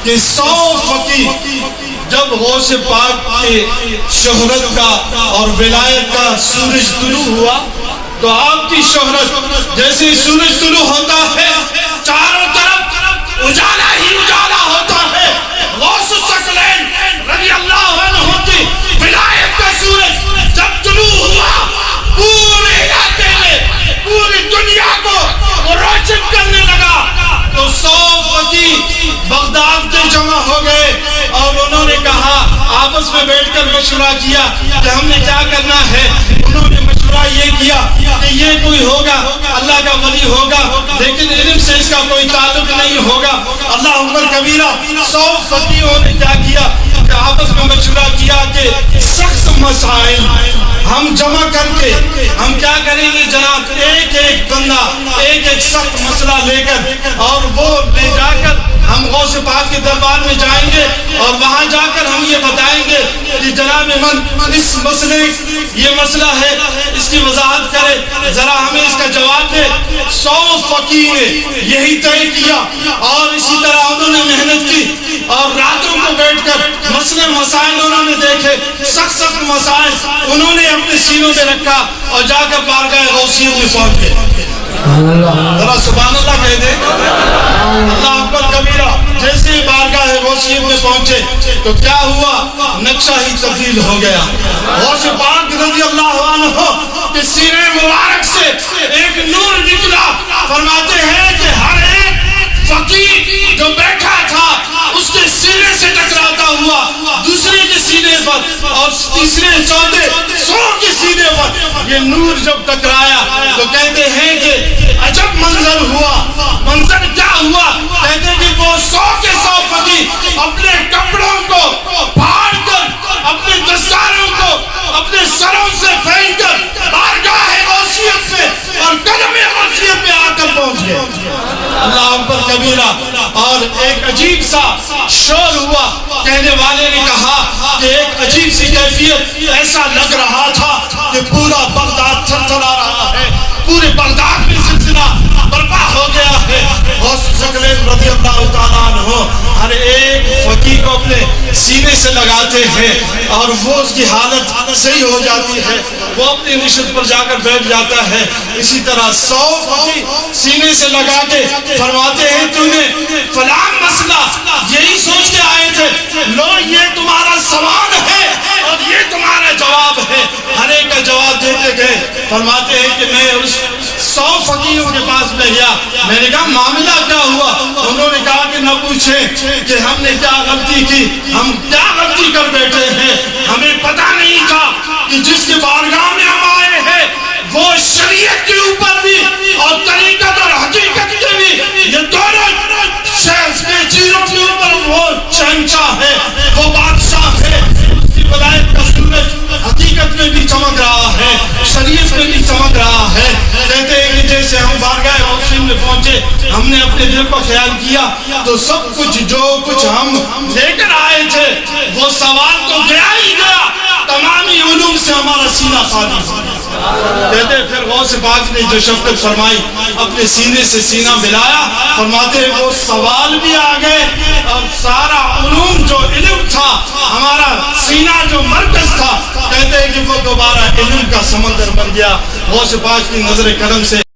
کہ 100 فقیر جب غوث پاک کے شہرت کا اور ولایت کا سورج طلوع ہوا تو آپ کی شہرت جیسے سورج طلوع ہوتا ہے چاروں طرف اجالا ہی اجالا ہوتا ہے. غوث الثقلین رضی اللہ عنہ کی ولایت کا سورج جب طلوع ہوا پورے علاقے میں پوری دنیا کو روشن کرنے لگا تو 100 فقیر بغداد سے جمع ہو گئے اور انہوں نے کہا آپس میں بیٹھ کر مشورہ کیا کہ ہم نے کیا کرنا ہے. انہوں نے مشورہ یہ کیا کہ یہ کوئی ہوگا اللہ کا ولی ہوگا لیکن علم سے اس کا کوئی تعلق نہیں ہوگا. اللہ اکبر کبیرہ. 100 فقیروں نے کیا کیا کہ آپس میں مشورہ کیا کہ سخت مسائل ہم جمع کر کے ہم کیا کریں گے جناب ایک ایک بندہ ایک ایک سخت مسئلہ لے کر اور وہ لے جا کر ہم غوث پاک کے دربار میں جائیں گے اور وہاں جا کر ہم یہ بتائیں گے کہ جناب من اس مسئلے یہ مسئلہ ہے اس کی وضاحت کرے ذرا ہمیں اس کا جواب دے. 100 فقیر نے یہی طے کیا اور اسی طرح انہوں نے محنت کی اور راتوں کو بیٹھ کر مسئلے مسائل انہوں نے دیکھے سخت سخت مسائل انہوں نے اپنے سینوں میں رکھا اور جا کر بارگاہ غوثیت میں پہنچ گئے. ذرا سبحان اللہ کہہ دے. اللہ اکبر کبیرہ. جیسے ہی بارگاہ غوثیت میں پہنچے تو کیا ہوا نقشہ ہی تبدیل ہو گیا. غوث پاک رضی اللہ عنہ کے سینے مبارک سے ایک نور نکلا. فرماتے ہیں کہ ہر ایک فقیر جو بیٹھا تھا اس کے سینے سے ٹکراتا ہوا دوسرے کے سینے پر اور تیسرے چوتھے 100 کے سینے پر یہ نور جب ٹکرایا تو کہتے ہیں کہ عجب منظر ہوا. منظر کیا ہوا؟ کہتے ہیں کہ وہ 100 کے 100 فقیر اپنے کپڑوں کو پھاڑ کر اپنے دستاروں کو اپنے سروں سے پھینک کر بارگاہ غوثیت سے اور قدم غوثیت پہ آ کر پہنچ گئے. اللہ اکبر کبیرہ. اور ایک عجیب سا شور ہوا. کہنے والے نے کہا کہ ایک عجیب سی کیفیت ایسا لگ رہا تھا کہ پورا بغداد تھرتھرا رہا ہے. پورے بغداد میں زلزلہ برپا ہو گیا ہے. غوث الثقلین رضی اللہ تعالیٰ عنہ ہر ایک فقیر کو اپنے سینے سے لگاتے ہیں اور وہ اس کی حالت صحیح ہو جاتی ہے وہ اپنی نشست پر جا کر بیٹھ جاتا ہے. اسی طرح 100 فقیر سینے سے لگا کے فرماتے ہیں تو نے فلاں مسئلہ یہی سوچ کے آئے تھے لو یہ تمہارا سوال ہے اور یہ تمہارا جواب ہے. ہر ایک کا جواب دیتے گئے. فرماتے ہیں کہ میں اس 100 فقیروں کے پاس میں گیا. میں نے کہا معاملہ کیا ہوا؟ انہوں نے کہا کہ نہ پوچھیں کہ ہم نے کیا غلطی کی. ہم کیا غلطی کر بیٹھے ہیں. ہمیں پتہ نہیں تھا کہ جس کے بارگاہ میں ہم آئے ہیں وہ شریعت کے اوپر بھی اور طریقت اور حقیقت کے بھی یہ دونوں چیزوں کے اوپر وہ شہنشاہ ہے وہ بادشاہ ہے. اس کی ولایت کا سورج حقیقت میں بھی چمک رہا ہے شریعت میں بھی چمک رہا ہے. کہتے ہیں کہ جیسے ہم بارگاہ غوثیت میں پہنچے ہم نے اپنے دل کو خیال کیا تو سب کچھ جو کچھ ہم لے کر آئے تھے وہ سوال تو گیا ہی گیا. تمامی علوم سے ہمارا سینہ خالی. کہتے ہیں پھر غوث پاک نے جو شفقت فرمائی اپنے سینے سے سینہ ملایا. فرماتے ہیں وہ سوال بھی آ گئے اور سارا علوم جو علم تھا ہمارا سینہ جو مرکز تھا کہتے ہیں کہ وہ دوبارہ علم کا سمندر بن گیا غوث پاک کی نظر کرم سے.